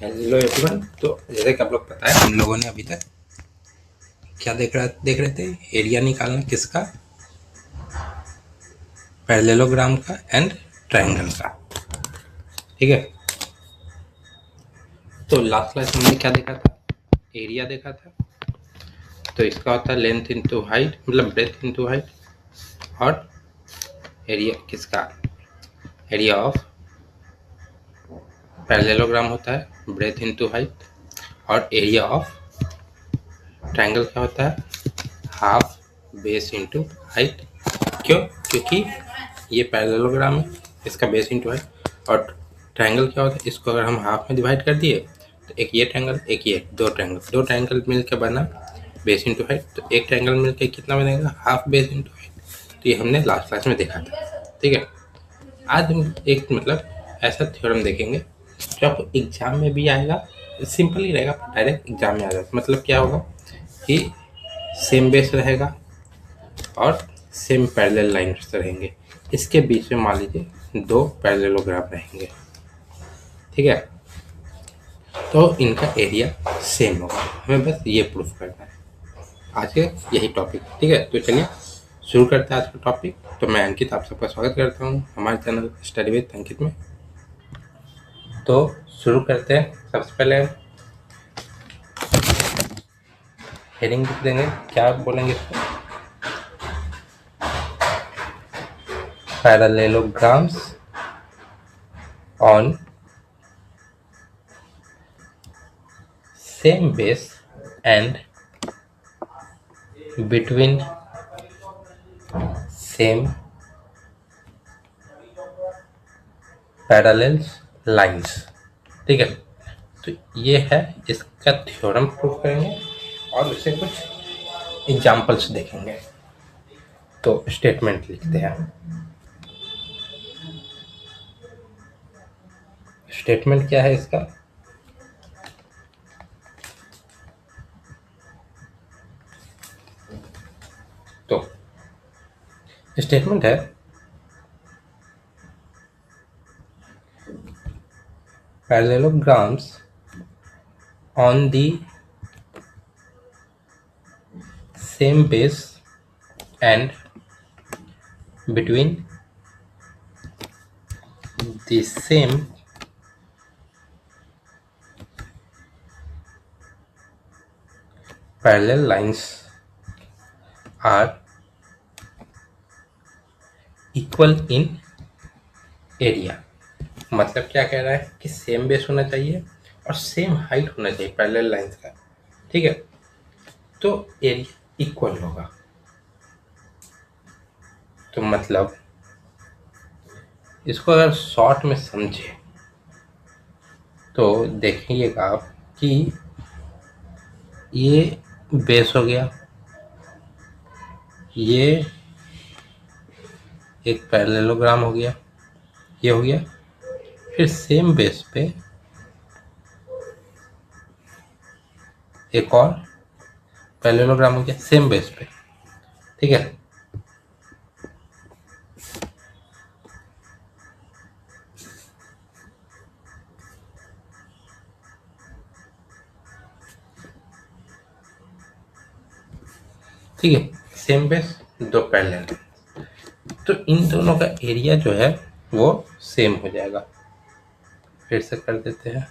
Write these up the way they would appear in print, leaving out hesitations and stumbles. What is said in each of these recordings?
Hello everyone. तो जैसे कि आप लोग पता है हम लोगों ने अभी तक क्या देख रहे थे, एरिया निकालना किसका, पैरेललोग्राम का एंड ट्रायंगल का। ठीक है, तो लास्ट क्लास में हमने क्या देखा था, एरिया देखा था। तो इसका होता है लेंथ इंटू हाइट, मतलब ब्रेथ इंटू हाइट। और एरिया किसका, एरिया ऑफ पैरेललोग्राम होता है ब्रेथ इंटू हाइट। और एरिया ऑफ ट्रायंगल क्या होता है, हाफ बेस इंटू हाइट। क्यों, क्योंकि ये पैरेललोग्राम है, इसका बेस इंटू हाइट। और ट्रायंगल क्या होता है, इसको अगर हम हाफ में डिवाइड कर दिए तो एक ये ट्रायंगल, एक ये, दो ट्रायंगल मिलकर बना बेस इंटू हाइट। तो एक ट्रायंगल मिलकर कितना बनेगा, हाफ बेस इंटू हाइट। तो ये हमने लास्ट क्लास में देखा था। ठीक है, आज हम एक मतलब ऐसा थ्योरम देखेंगे जो आपको एग्जाम में भी आएगा, सिंपल ही रहेगा, डायरेक्ट एग्जाम में आ जाएगा। मतलब क्या होगा कि सेम बेस रहेगा और सेम पैरेलल लाइन्स रहेंगे, इसके बीच में मान लीजिए दो पैरेललोग्राम रहेंगे। ठीक है, तो इनका एरिया सेम होगा, हमें बस ये प्रूफ करना है। आज के यही टॉपिक। ठीक है, तो चलिए शुरू करते हैं आज का टॉपिक। तो मैं अंकित आप सबका स्वागत करता हूँ हमारे चैनल स्टडी विद अंकित में। तो शुरू करते हैं। सबसे पहले हेडिंग लिख देंगे, क्या बोलेंगे इसको, parallelograms on same base and between same parallel lines। ठीक है, तो ये है इसका थ्योरम प्रूफ करेंगे और उससे कुछ एग्जांपल्स देखेंगे। तो स्टेटमेंट लिखते हैं। स्टेटमेंट क्या है इसका, तो स्टेटमेंट है parallelograms on the same base and between the same parallel lines are equal in area। मतलब क्या कह रहा है कि सेम बेस होना चाहिए और सेम हाइट होना चाहिए पैरेलल लाइंस का। ठीक है, तो एरिया इक्वल होगा। तो मतलब इसको अगर शॉर्ट में समझे तो देखिएगा आप कि ये बेस हो गया, ये एक पैरेललोग्राम हो गया, ये हो गया, फिर सेम बेस पे एक और पैरेललोग्राम हो गया सेम बेस पे। ठीक है, ठीक है, सेम बेस, दो पैरेलल, तो इन दोनों का एरिया जो है वो सेम हो जाएगा। फिर से कर देते हैं।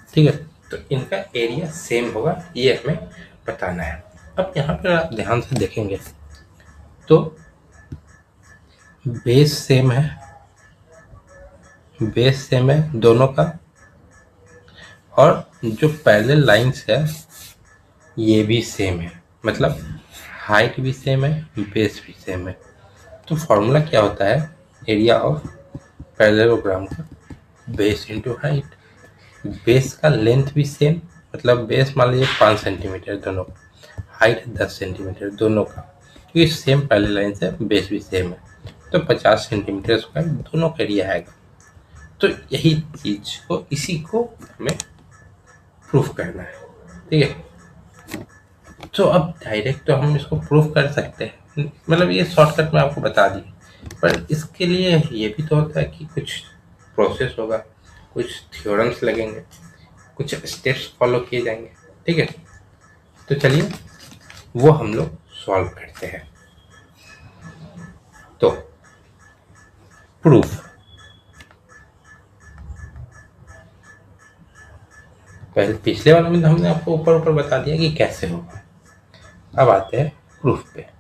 ठीक है, तो इनका एरिया सेम होगा, ये हमें बताना है। अब यहाँ पर आप ध्यान से देखेंगे तो बेस सेम है, बेस सेम है दोनों का, और जो पैरेलल लाइंस है ये भी सेम है। मतलब हाइट भी सेम है, बेस भी सेम है। तो फॉर्मूला क्या होता है, एरिया ऑफ पैरेललोग्राम का बेस इंटू हाइट। बेस का लेंथ भी सेम, मतलब बेस मान लीजिए 5 सेंटीमीटर दोनों का, हाइट 10 सेंटीमीटर दोनों का, क्योंकि सेम पैरेलल लाइन से बेस भी सेम है। तो 50 सेंटीमीटर स्क्वायर दोनों का एरिया आएगा। तो यही चीज को इसी को हमें प्रूफ करना है, ठीक है। तो अब डायरेक्ट तो हम इसको प्रूफ कर सकते हैं, मतलब ये शॉर्टकट में आपको बता दिए, पर इसके लिए ये भी तो होता है कि कुछ प्रोसेस होगा, कुछ थ्योरम्स लगेंगे, कुछ स्टेप्स फॉलो किए जाएंगे, ठीक है। तो चलिए वो हम लोग सॉल्व करते हैं। तो प्रूफ, पहले पिछले वाले में तो हमने आपको ऊपर ऊपर बता दिया कि कैसे होगा। अब आते हैं प्रूफ पे।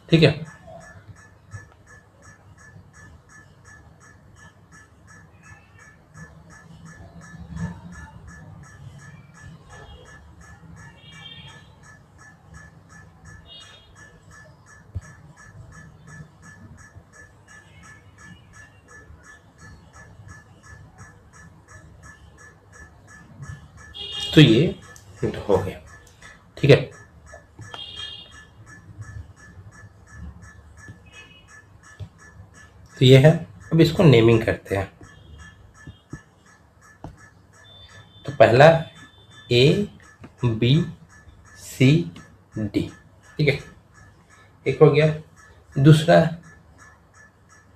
ठीक है, तो ये हो गया, ठीक है। तो ये है, अब इसको नेमिंग करते हैं। तो पहला ए बी सी डी, ठीक है, एक हो गया। दूसरा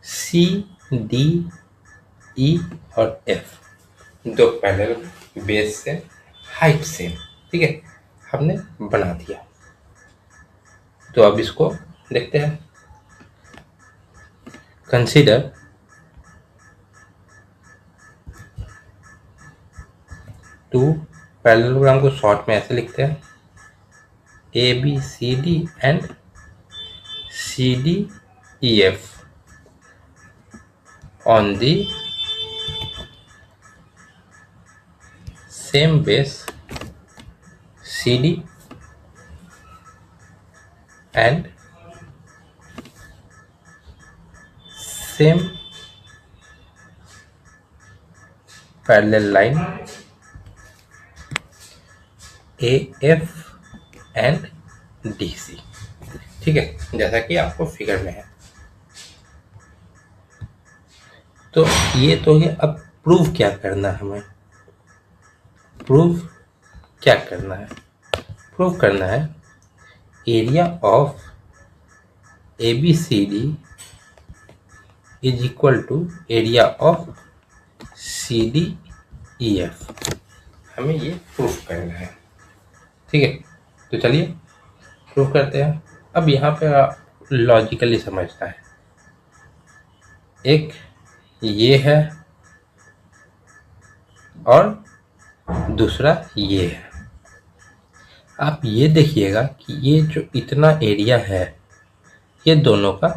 सी डी ई और एफ, दो पैरेलल बेस से हाइट सेम, ठीक है, हमने बना दिया। तो अब इसको देखते हैं। कंसीडर टू पैरेललोग्राम को शॉर्ट में ऐसे लिखते हैं, A B C D and C D E F on the same base C D and same parallel line A F and D C, ठीक है, जैसा कि आपको फिगर में है। तो ये तो है। अब प्रूव क्या करना है हमें, प्रूव क्या करना है, प्रूव करना है area of A B C D is equal to area of C D E F, हमें ये प्रूफ करना है, ठीक है। तो चलिए प्रूफ करते हैं। अब यहाँ पे लॉजिकली समझना है, एक ये है और दूसरा ये है। आप ये देखिएगा कि ये जो इतना एरिया है ये दोनों का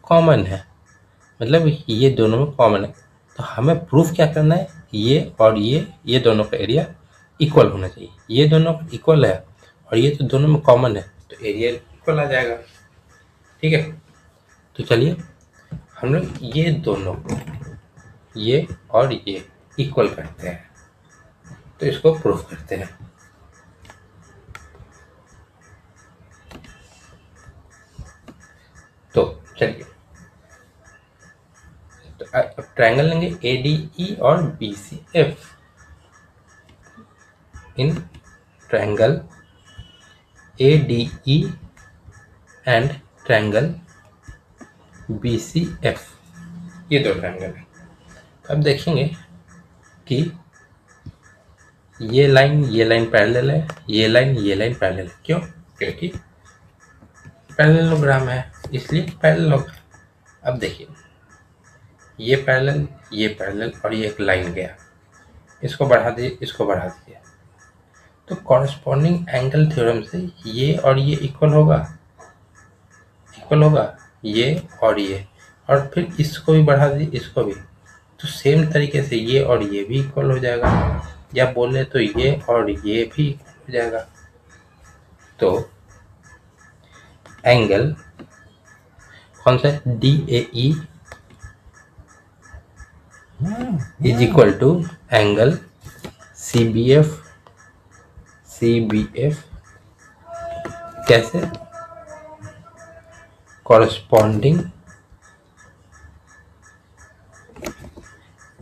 कॉमन है, मतलब ये दोनों में कॉमन है। तो हमें प्रूफ क्या करना है, ये और ये दोनों का एरिया इक्वल होना चाहिए। ये दोनों इक्वल है और ये तो दोनों में कॉमन है, तो एरिया इक्वल आ जाएगा, ठीक है। तो चलिए हम लोग ये दोनों को, ये और ये इक्वल करते हैं, तो इसको प्रूफ करते हैं। तो चलिए, तो अब ट्रायंगल लेंगे ए डी ई और B C F. In triangle A D E and triangle B C F, ये दो ट्रायंगल है। अब देखेंगे कि ये लाइन पैरेलल है, ये लाइन पैरेलल है। क्यों? क्योंकि पैरेललोग्राम है, इसलिए पैरेलल होगा। अब देखिए ये पैरेलल और ये एक लाइन गया, इसको बढ़ा दिए, इसको बढ़ा दिए, तो कॉरस्पॉन्डिंग एंगल थ्योरम से ये और ये इक्वल होगा, ये और फिर इसको भी बढ़ा दिए, इसको भी, तो सेम तरीके से ये और ये भी इक्वल हो जाएगा। या बोले तो ये और ये भी हो जाएगा। तो एंगल कौन सा है, D A E is equal to angle C B F कैसे, corresponding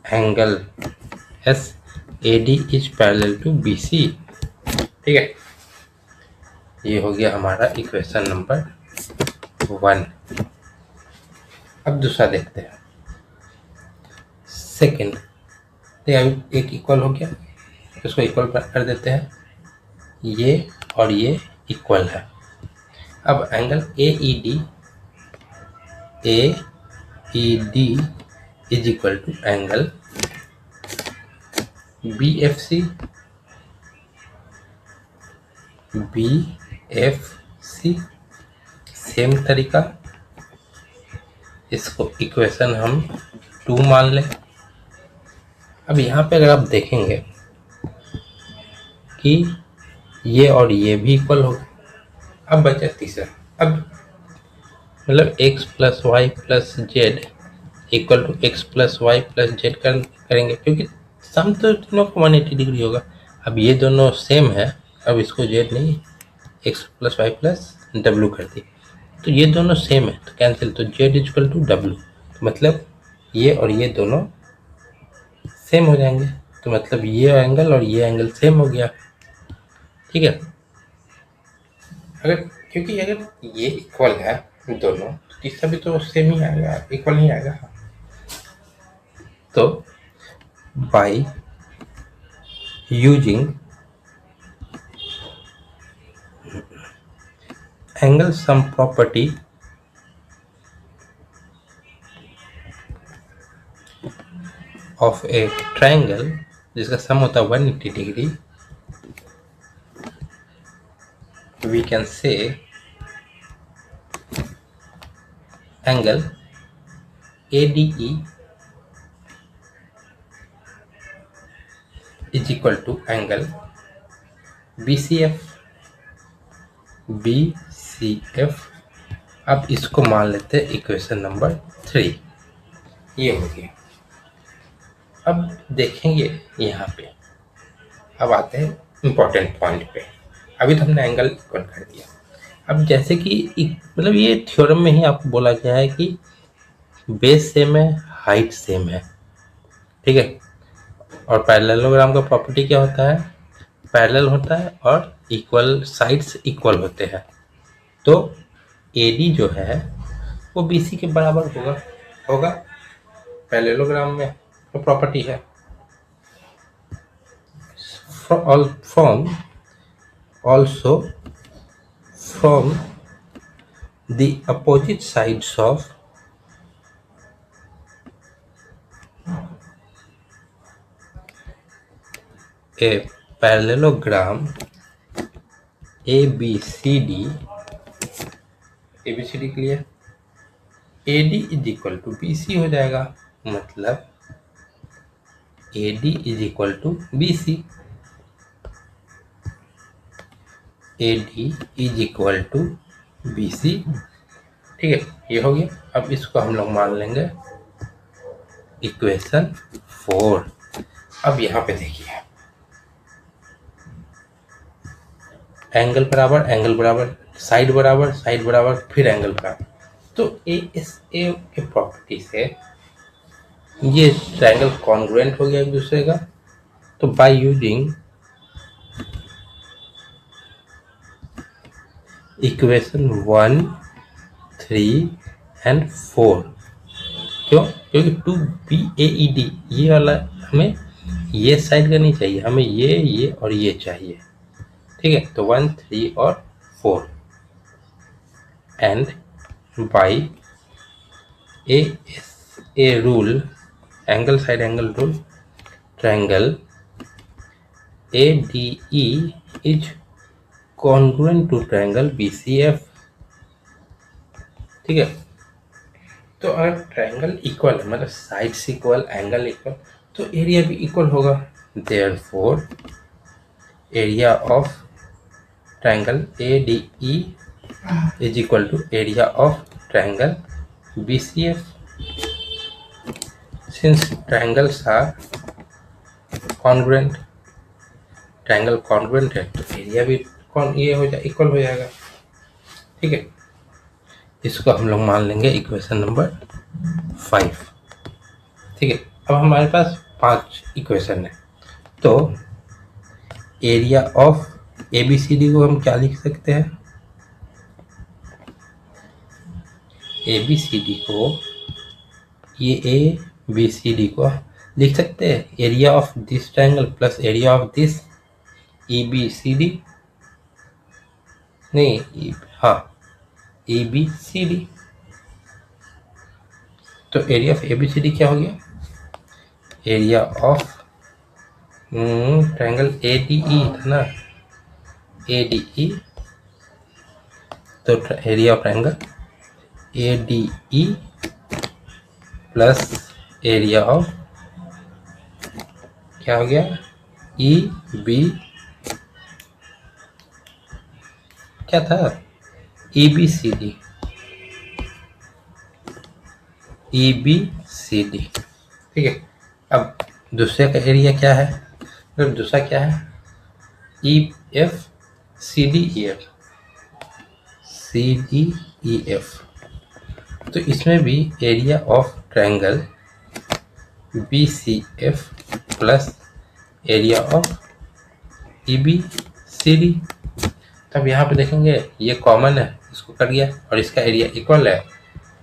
angle S A D is parallel to B C. ठीक है, ये हो गया हमारा इक्वेशन नंबर 1। अब दूसरा देखते हैं, सेकंड। अभी एक इक्वल हो गया, इसको इक्वल कर देते हैं, ये और ये इक्वल है। अब angle A E D is equal to angle B F C same तरीका, इसको इक्वेशन हम 2 मान लें। अब यहाँ पे अगर आप देखेंगे कि ये और ये भी इक्वल हो गए, अब बचा तीसरा। अब मतलब x plus Y plus Z equal to X plus Y plus Z करेंगे, क्योंकि सम तो तीनों का 180 डिग्री होगा। अब ये दोनों सेम है, अब इसको जेड नहीं X plus Y plus W कर दी, तो ये दोनों सेम है तो कैंसिल, तो जेड इक्वल टू डब्ल्यू, तो मतलब ये और ये दोनों सेम हो जाएंगे, तो मतलब ये एंगल और ये एंगल सेम हो गया। ठीक है, क्योंकि अगर ये इक्वल है दोनों, तो तीसरा भी तो सेम ही आएगा, इक्वल ही आएगा। तो by using angle sum property of A triangle जिसका सम होता है 180 degree, we can say angle ADE is equal to angle BCF। अब इसको मान लेते हैं इक्वेशन नंबर 3, ये हो गया। अब देखेंगे यहाँ पे, अब आते हैं इम्पोर्टेंट पॉइंट पे। अभी तो हमने एंगल इक्वल कर दिया। अब जैसे कि मतलब ये थ्योरम में ही आपको बोला गया है कि बेस सेम है, हाइट सेम है। ठीक है, और पैरेललोग्राम का प्रॉपर्टी क्या होता है, पैरेलल होता है और इक्वल साइड्स इक्वल होते हैं। तो AD जो है वो BC के बराबर होगा पैरेललोग्राम में, तो प्रॉपर्टी है। Also from the opposite sides of a parallelogram ABCD clear, AD is equal to BC हो जाएगा, मतलब AD is equal to BC, AD is equal to BC। ठीक है, ये हो गया। अब इसको हम लोग मान लेंगे इक्वेशन 4। अब यहाँ पे देखिए, एंगल बराबर, साइड बराबर, फिर एंगल बराबर। तो इस ए के प्रॉपर्टी से ये ट्रायंगल कॉन्ग्रुएंट हो गया एक दूसरे का। तो बाय यूजिंग इक्वेशन 1, 3 एंड 4, क्योंकि 2BAED ये वाला हमें ये साइड का नहीं चाहिए, हमें ये और ये चाहिए। ठीक है, तो 1, 3 और 4 and by a rule, angle side angle rule, triangle ADE is congruent to triangle BCF। ठीक है, तो अगर ट्रायंगल इक्वल है, मतलब साइड्स इक्वल, एंगल इक्वल, तो एरिया भी इक्वल होगा। Therefore area of triangle ADE is equal to area of triangle BCF. Since triangles are congruent, triangle congruent है तो एरिया भी ये हो जाए इक्वल हो जाएगा। ठीक है, इसको हम लोग मान लेंगे इक्वेशन नंबर 5। ठीक है, अब हमारे पास 5 इक्वेशन है, तो एरिया ऑफ ABCD को हम क्या लिख सकते हैं? ABCD को, ये ABCD को लिख सकते हैं area of this triangle plus area of this EBCD, नहीं हाँ EBCD। तो एरिया ऑफ ABCD क्या हो गया? एरिया ऑफ ट्रायंगल ADE था ना, ADE, तो area of triangle ADE plus area of क्या हो गया? EB, क्या था? EBCD, EBCD। ठीक है, अब दूसरे का एरिया क्या है? मतलब दूसरा क्या है? EFCDEF, CDEF। तो इसमें भी area of triangle BCF plus area of EBCD। तब यहाँ पे देखेंगे ये कॉमन है, इसको कर गया और इसका एरिया इक्वल है,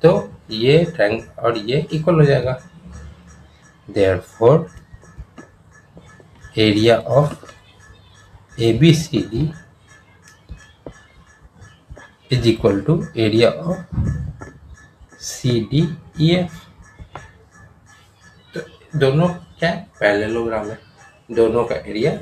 तो ये ट्रायंगल और ये इक्वल हो जाएगा। Therefore area of ABCD is equal to area of CDEF। तो दोनों क्या पैरेललोग्राम है, दोनों का एरिया